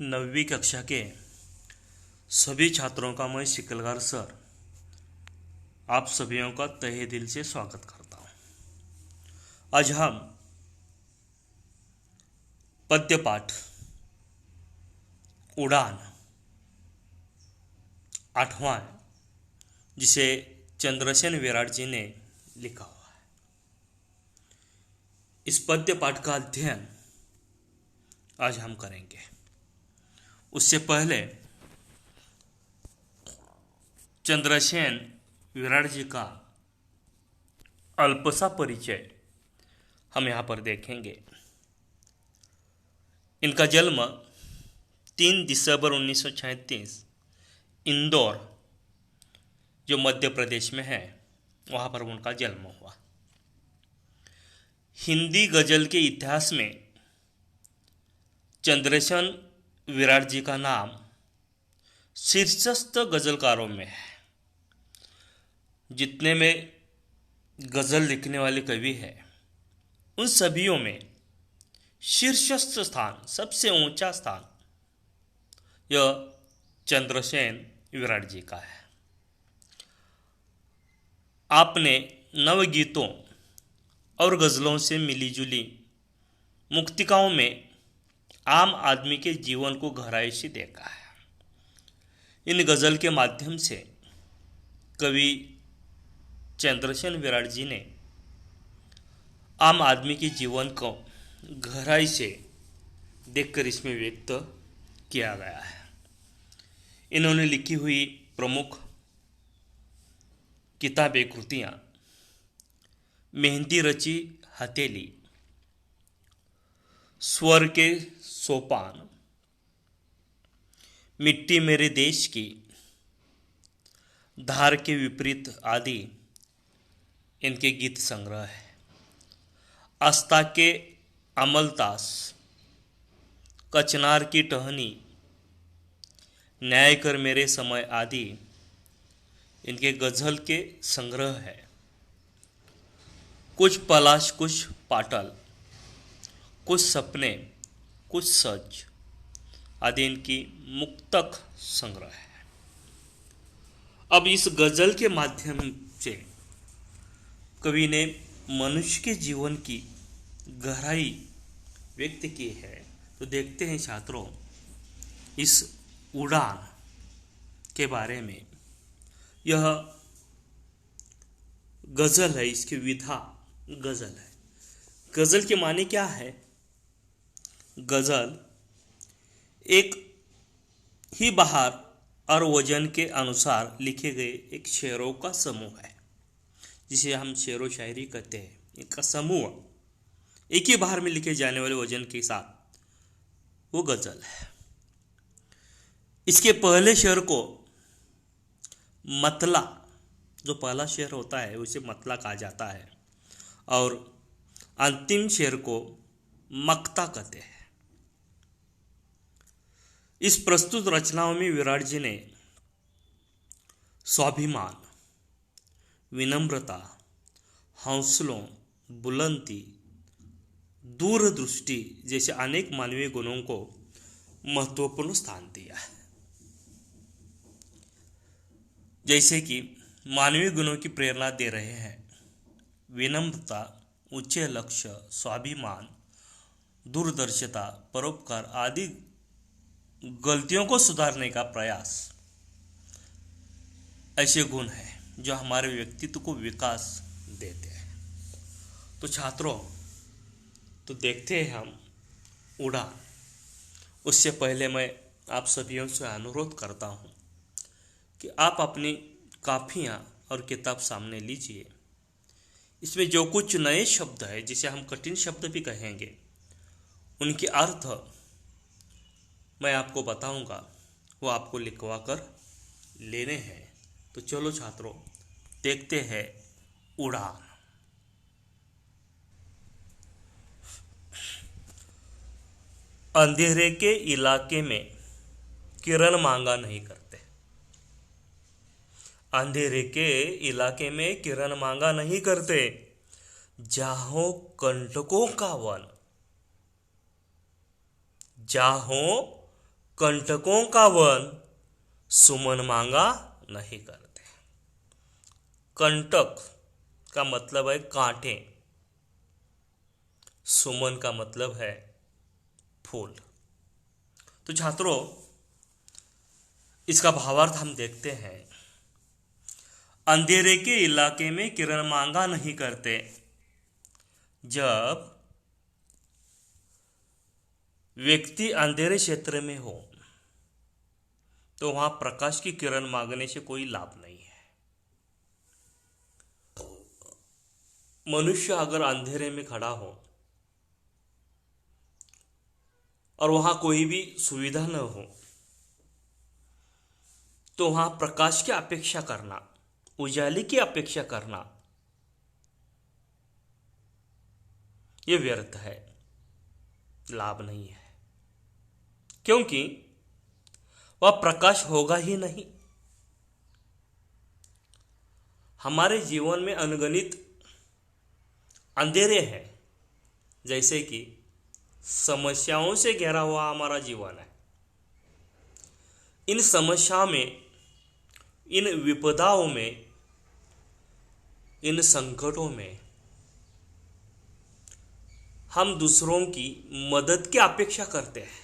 9वीं कक्षा के सभी छात्रों का मैं शिकलगार सर आप सभी का तहे दिल से स्वागत करता हूँ। आज हम पद्य पाठ उड़ान 8वां है, जिसे चंद्रसेन विराट जी ने लिखा हुआ है। इस पद्य पाठ का अध्ययन आज हम करेंगे। उससे पहले चंद्रसेन विराट जी का अल्प सा परिचय हम यहाँ पर देखेंगे। इनका जन्म 3 दिसंबर 1936 इंदौर, जो मध्य प्रदेश में है, वहाँ पर उनका जन्म हुआ। हिंदी गजल के इतिहास में चंद्रसेन विराट जी का नाम शीर्षस्थ गजलकारों में है। जितने में गजल लिखने वाले कवि हैं, उन सभीयों में शीर्षस्थ स्थान, सबसे ऊंचा स्थान यह चंद्रसेन विराट जी का है। आपने नवगीतों और गजलों से मिलीजुली मुक्तिकाओं में आम आदमी के जीवन को गहराई से देखा है। इन गजल के माध्यम से कवि चंद्रसेन विराट जी ने आम आदमी के जीवन को गहराई से देखकर इसमें व्यक्त किया गया है। इन्होंने लिखी हुई प्रमुख किताबें, कृतियाँ मेहंदी रची हथेली, स्वर के सोपान, मिट्टी मेरे देश की, धार के विपरीत आदि इनके गीत संग्रह है। आस्था के अमलतास, कचनार की टहनी, न्याय कर मेरे समय आदि इनके गजल के संग्रह है। कुछ पलाश, कुछ पाटल, कुछ सपने, कुछ सच आदि इनकी मुक्तक संग्रह है। अब इस गजल के माध्यम से कवि ने मनुष्य के जीवन की गहराई व्यक्त की है। तो देखते हैं छात्रों इस उड़ान के बारे में। यह गजल है, इसकी विधा गजल है। गजल के माने क्या है? गजल एक ही बहार और वजन के अनुसार लिखे गए एक शेरों का समूह है, जिसे हम शेरो शायरी कहते हैं। इनका समूह एक ही बहार में लिखे जाने वाले वजन के साथ वो गजल है। इसके पहले शेर को मतला, जो पहला शेर होता है उसे मतला कहा जाता है, और अंतिम शेर को मक्ता कहते हैं। इस प्रस्तुत रचनाओं में विराट जी ने स्वाभिमान, विनम्रता, हौसलों, बुलंदी, दूरदृष्टि जैसे अनेक मानवीय गुणों को महत्वपूर्ण स्थान दिया है। जैसे कि मानवीय गुणों की प्रेरणा दे रहे हैं विनम्रता, उच्च लक्ष्य, स्वाभिमान, दूरदर्शिता, परोपकार आदि गलतियों को सुधारने का प्रयास। ऐसे गुण हैं जो हमारे व्यक्तित्व को विकास देते हैं। तो छात्रों, तो देखते हैं हम उड़ान। उससे पहले मैं आप सभी से अनुरोध करता हूँ कि आप अपनी कापियाँ और किताब सामने लीजिए। इसमें जो कुछ नए शब्द है, जिसे हम कठिन शब्द भी कहेंगे, उनके अर्थ मैं आपको बताऊंगा, वो आपको लिखवा कर लेने हैं। तो चलो छात्रों, देखते हैं उड़ान। अंधेरे के इलाके में किरण मांगा नहीं करते। अंधेरे के इलाके में किरण मांगा नहीं करते। जाहो कंटकों का वन, जाहो कंटकों का वन सुमन मांगा नहीं करते। कंटक का मतलब है कांटे, सुमन का मतलब है फूल। तो छात्रों, इसका भावार्थ हम देखते हैं। अंधेरे के इलाके में किरण मांगा नहीं करते। जब व्यक्ति अंधेरे क्षेत्र में हो तो वहां प्रकाश की किरण मांगने से कोई लाभ नहीं है। मनुष्य अगर अंधेरे में खड़ा हो और वहां कोई भी सुविधा न हो तो वहां प्रकाश की अपेक्षा करना, उजाले की अपेक्षा करना, यह व्यर्थ है, लाभ नहीं है। क्योंकि वह प्रकाश होगा ही नहीं। हमारे जीवन में अनगिनत अंधेरे हैं, जैसे कि समस्याओं से घिरा हुआ हमारा जीवन है। इन समस्याओं में, इन विपदाओं में, इन संकटों में हम दूसरों की मदद की अपेक्षा करते हैं,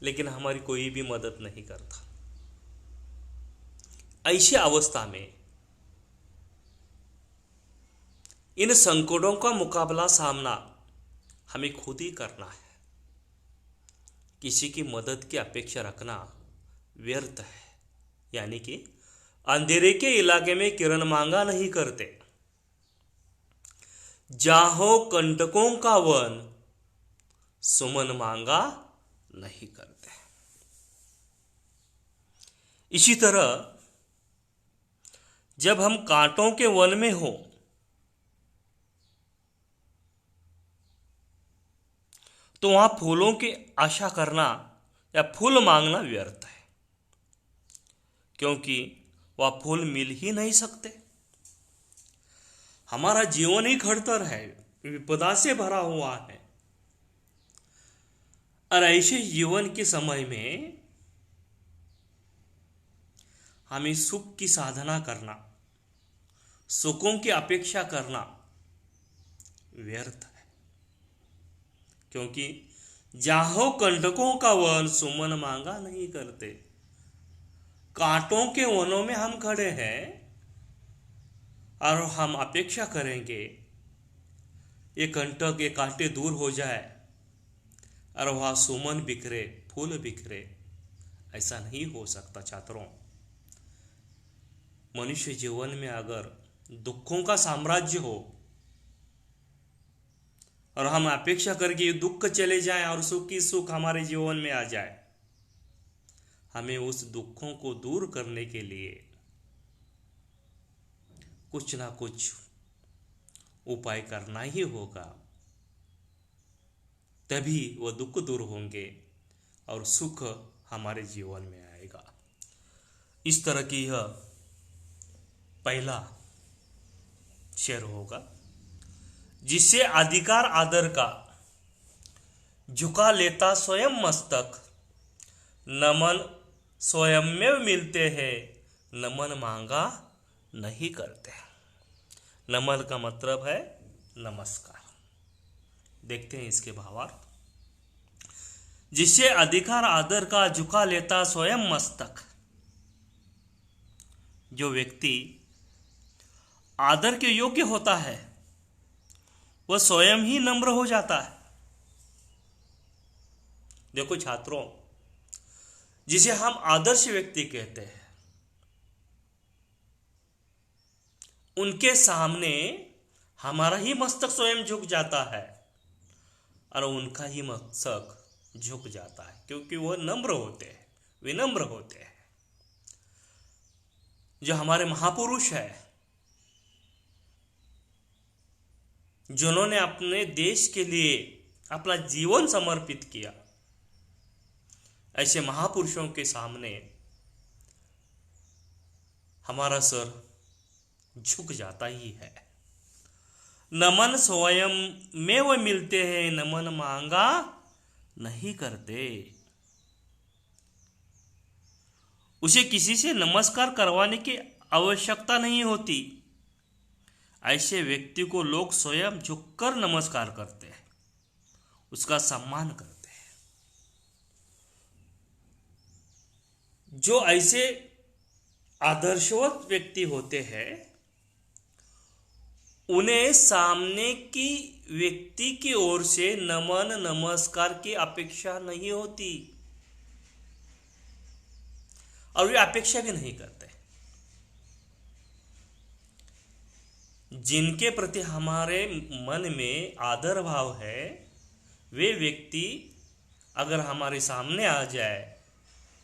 लेकिन हमारी कोई भी मदद नहीं करता। ऐसी अवस्था में इन संकटों का मुकाबला, सामना हमें खुद ही करना है। किसी की मदद की अपेक्षा रखना व्यर्थ है। यानी कि अंधेरे के इलाके में किरण मांगा नहीं करते। जाहो कंटकों का वन सुमन मांगा नहीं करते। इसी तरह जब हम कांटों के वन में हो तो वहां फूलों की आशा करना या फूल मांगना व्यर्थ है, क्योंकि वह फूल मिल ही नहीं सकते। हमारा जीवन ही खड़तर है, विपदा से भरा हुआ है। और ऐसे जीवन के समय में हमें सुख की साधना करना, सुखों की अपेक्षा करना व्यर्थ है। क्योंकि जाहो कंटकों का वन सुमन मांगा नहीं करते। कांटों के वनों में हम खड़े हैं और हम अपेक्षा करेंगे ये कंटक, ये कांटे दूर हो जाए और वहां सुमन बिखरे, फूल बिखरे। ऐसा नहीं हो सकता छात्रों। मनुष्य जीवन में अगर दुखों का साम्राज्य हो और हम अपेक्षा करके ये दुख चले जाएं और सुख ही सुख हमारे जीवन में आ जाए, हमें उस दुखों को दूर करने के लिए कुछ ना कुछ उपाय करना ही होगा। तभी वह दुख दूर होंगे और सुख हमारे जीवन में आएगा। इस तरह की यह पहला शेर होगा। जिससे अधिकार आदर का झुका लेता स्वयं मस्तक, नमन स्वयं में मिलते हैं, नमन मांगा नहीं करते। नमन का मतलब है नमस्कार। देखते हैं इसके भावार्थ। जिससे अधिकार आदर का झुका लेता स्वयं मस्तक, जो व्यक्ति आदर के योग्य होता है वह स्वयं ही नम्र हो जाता है। देखो छात्रों, जिसे हम आदर्श व्यक्ति कहते हैं, उनके सामने हमारा ही मस्तक स्वयं झुक जाता है और उनका ही मस्तक झुक जाता है, क्योंकि वह नम्र होते हैं, विनम्र होते हैं। जो हमारे महापुरुष है, जिन्होंने अपने देश के लिए अपना जीवन समर्पित किया, ऐसे महापुरुषों के सामने हमारा सर झुक जाता ही है। नमन स्वयं में वह मिलते हैं, नमन मांगा नहीं करते। उसे किसी से नमस्कार करवाने की आवश्यकता नहीं होती। ऐसे व्यक्ति को लोग स्वयं झुककर नमस्कार करते हैं, उसका सम्मान करते हैं। जो ऐसे आदर्शवत व्यक्ति होते हैं, उन्हें सामने की व्यक्ति की ओर से नमन नमस्कार की अपेक्षा नहीं होती और वे अपेक्षा भी नहीं करते। जिनके प्रति हमारे मन में आदर भाव है, वे व्यक्ति अगर हमारे सामने आ जाए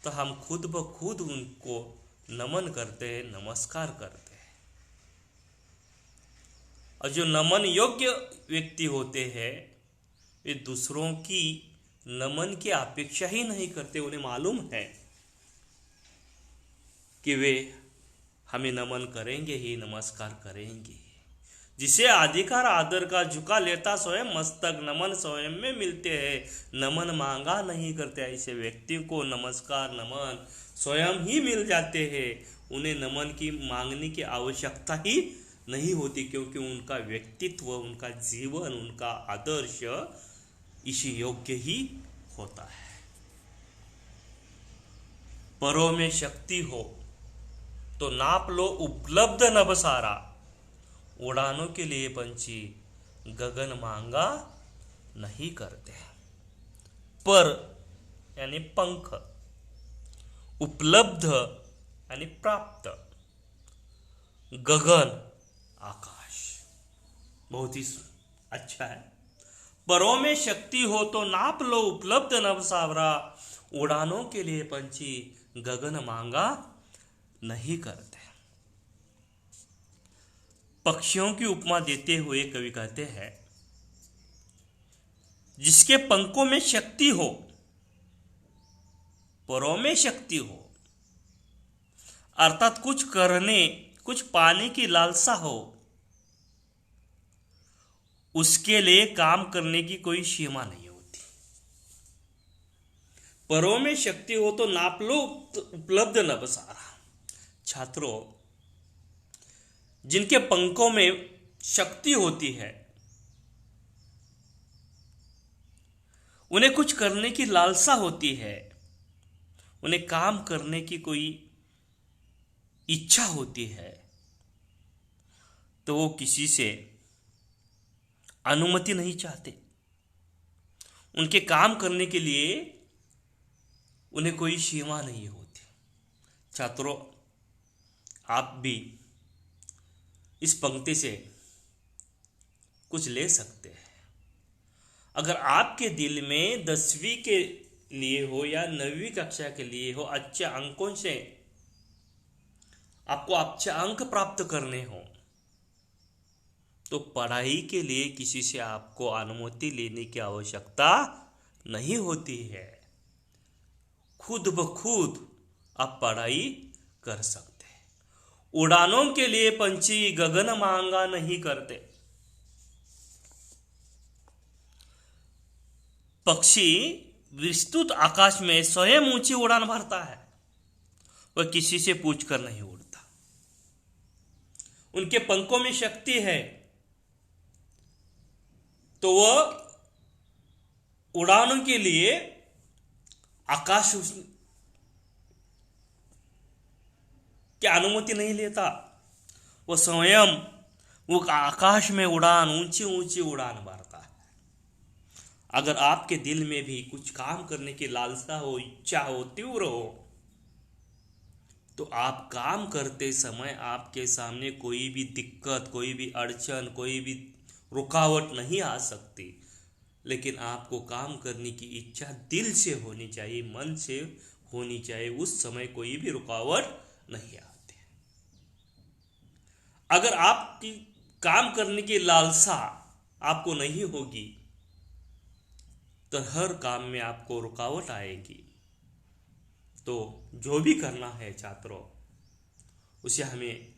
तो हम खुद ब खुद उनको नमन करते हैं, नमस्कार करते हैं। और जो नमन योग्य व्यक्ति होते हैं, वे दूसरों की नमन की अपेक्षा ही नहीं करते। उन्हें मालूम है कि वे हमें नमन करेंगे ही, नमस्कार करेंगे। जिसे अधिकार आदर का झुका लेता स्वयं मस्तक, नमन स्वयं में मिलते हैं, नमन मांगा नहीं करते। ऐसे व्यक्ति को नमस्कार नमन स्वयं ही मिल जाते हैं। उन्हें नमन की मांगने की आवश्यकता ही नहीं होती, क्योंकि उनका व्यक्तित्व, उनका जीवन, उनका आदर्श इसी योग्य ही होता है। परों में शक्ति हो तो नाप लो उपलब्ध नभ सारा, उड़ानों के लिए पंछी गगन मांगा नहीं करते। पर यानी पंख, उपलब्ध यानी प्राप्त, गगन आकाश। बहुत ही अच्छा है। परों में शक्ति हो तो नाप लो उपलब्ध नभ सावरा, उड़ानों के लिए पंछी गगन मांगा नहीं करते। पक्षियों की उपमा देते हुए कवि कहते हैं, जिसके पंखों में शक्ति हो, परों में शक्ति हो, अर्थात कुछ करने, कुछ पाने की लालसा हो, उसके लिए काम करने की कोई सीमा नहीं होती। परों में शक्ति हो तो नाप लो उपलब्ध नभ सारा। छात्रों, जिनके पंखों में शक्ति होती है, उन्हें कुछ करने की लालसा होती है, उन्हें काम करने की कोई इच्छा होती है, तो वो किसी से अनुमति नहीं चाहते। उनके काम करने के लिए उन्हें कोई सीमा नहीं होती। छात्रों, आप भी इस पंक्ति से कुछ ले सकते हैं। अगर आपके दिल में 10वीं के लिए हो या 9वीं कक्षा के लिए हो, अच्छे अंकों से आपको अच्छे अंक प्राप्त करने हो, तो पढ़ाई के लिए किसी से आपको अनुमति लेने की आवश्यकता नहीं होती है। खुद ब खुद आप पढ़ाई कर सकते। उड़ानों के लिए पंछी गगन मांगा नहीं करते। पक्षी विस्तृत आकाश में स्वयं ऊंची उड़ान भरता है, वह किसी से पूछकर नहीं उड़ता। उनके पंखों में शक्ति है तो वह उड़ानों के लिए आकाश की अनुमति नहीं लेता। वह स्वयं वो आकाश में उड़ान, ऊंची ऊंची उड़ान भरता है। अगर आपके दिल में भी कुछ काम करने की लालसा हो, इच्छा हो, तीव्र हो, तो आप काम करते समय आपके सामने कोई भी दिक्कत, कोई भी अड़चन, कोई भी रुकावट नहीं आ सकती। लेकिन आपको काम करने की इच्छा दिल से होनी चाहिए, मन से होनी चाहिए। उस समय कोई भी रुकावट नहीं आती। अगर आपकी काम करने की लालसा आपको नहीं होगी तो हर काम में आपको रुकावट आएगी। तो जो भी करना है छात्रों, उसे हमें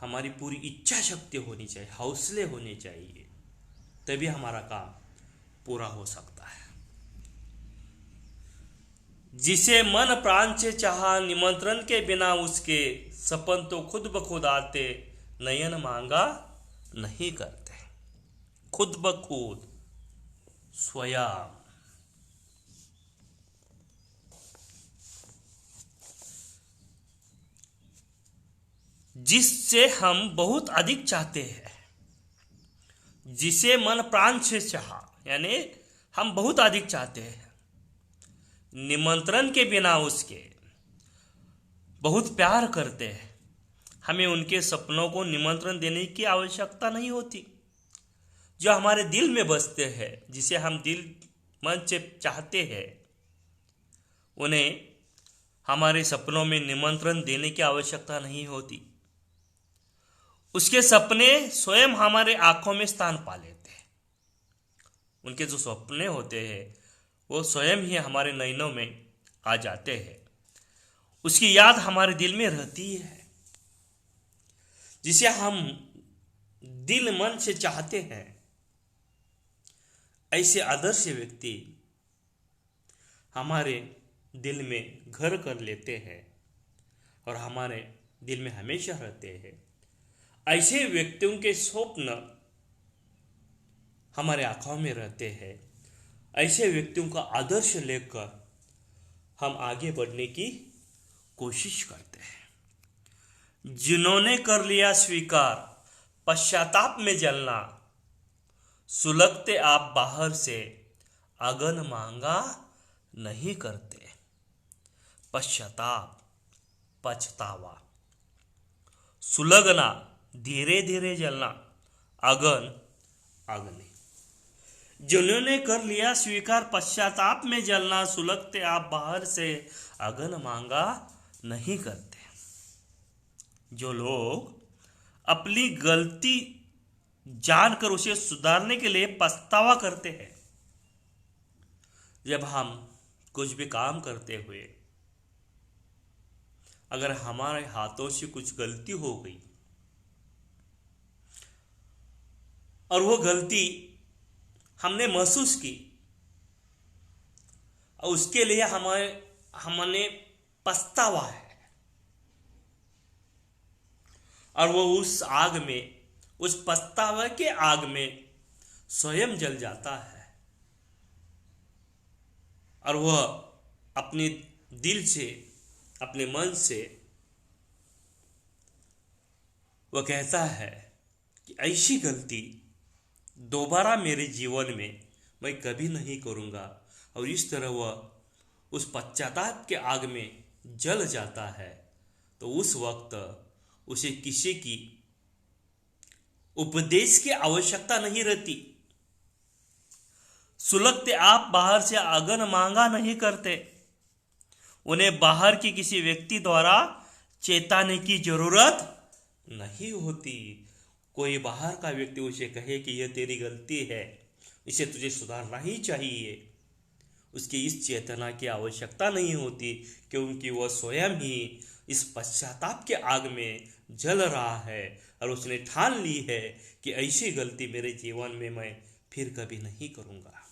हमारी पूरी इच्छा शक्ति होनी चाहिए, हौसले होने चाहिए, तभी हमारा काम पूरा हो सकता है। जिसे मन प्राण से चाहा, निमंत्रण के बिना उसके सपन तो खुद ब खुद आते, नयन मांगा नहीं करते। खुद ब खुद स्वयं। जिससे हम बहुत अधिक चाहते हैं, जिसे मन प्राण से चाहा, यानी हम बहुत अधिक चाहते हैं, निमंत्रण के बिना उसके बहुत प्यार करते हैं। हमें उनके सपनों को निमंत्रण देने की आवश्यकता नहीं होती। जो हमारे दिल में बसते हैं, जिसे हम दिल मन से चाहते हैं, उन्हें हमारे सपनों में निमंत्रण देने की आवश्यकता नहीं होती। उसके सपने स्वयं हमारे आंखों में स्थान पा लेते हैं। उनके जो सपने होते हैं वो स्वयं ही हमारे नयनों में आ जाते हैं। उसकी याद हमारे दिल में रहती है। जिसे हम दिल मन से चाहते हैं, ऐसे आदर्श व्यक्ति हमारे दिल में घर कर लेते हैं और हमारे दिल में हमेशा रहते हैं। ऐसे व्यक्तियों के स्वप्न हमारे आंखों में रहते हैं। ऐसे व्यक्तियों का आदर्श लेकर हम आगे बढ़ने की कोशिश करते हैं। जिन्होंने कर लिया स्वीकार, पश्चाताप में जलना, सुलगते आप बाहर से, अगन मांगा नहीं करते। पश्चाताप, पछतावा, सुलगना, धीरे धीरे जलना, अगन, अग्नि। जिन्होंने कर लिया स्वीकार, पश्चाताप में जलना, सुलगते आप बाहर से, अगन मांगा नहीं करते। जो लोग अपनी गलती जानकर उसे सुधारने के लिए पछतावा करते हैं। जब हम कुछ भी काम करते हुए अगर हमारे हाथों से कुछ गलती हो गई और वो गलती हमने महसूस की और उसके लिए हमने पछतावा है, और वो उस आग में, उस पछतावे के आग में स्वयं जल जाता है और वह अपने दिल से, अपने मन से वह कहता है कि ऐसी गलती दोबारा मेरे जीवन में मैं कभी नहीं करूँगा। और इस तरह वह उस पश्चाताप के आग में जल जाता है। तो उस वक्त उसे किसी की उपदेश की आवश्यकता नहीं रहती। सुलगते आप बाहर से, अगन मांगा नहीं करते। उन्हें बाहर की किसी व्यक्ति द्वारा चेताने की जरूरत नहीं होती। कोई बाहर का व्यक्ति उसे कहे कि यह तेरी गलती है, इसे तुझे सुधारना ही चाहिए, उसकी इस चेतना की आवश्यकता नहीं होती, क्योंकि वह स्वयं ही इस पश्चाताप के आग में जल रहा है और उसने ठान ली है कि ऐसी गलती मेरे जीवन में मैं फिर कभी नहीं करूँगा।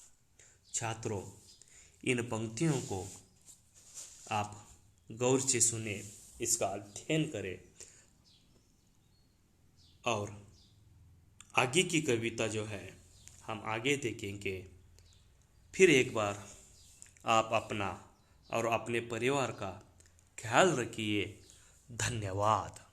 छात्रों, इन पंक्तियों को आप गौर से सुने, इसका अध्ययन करें और आगे की कविता जो है हम आगे देखेंगे। फिर एक बार आप अपना और अपने परिवार का ख्याल रखिए। धन्यवाद।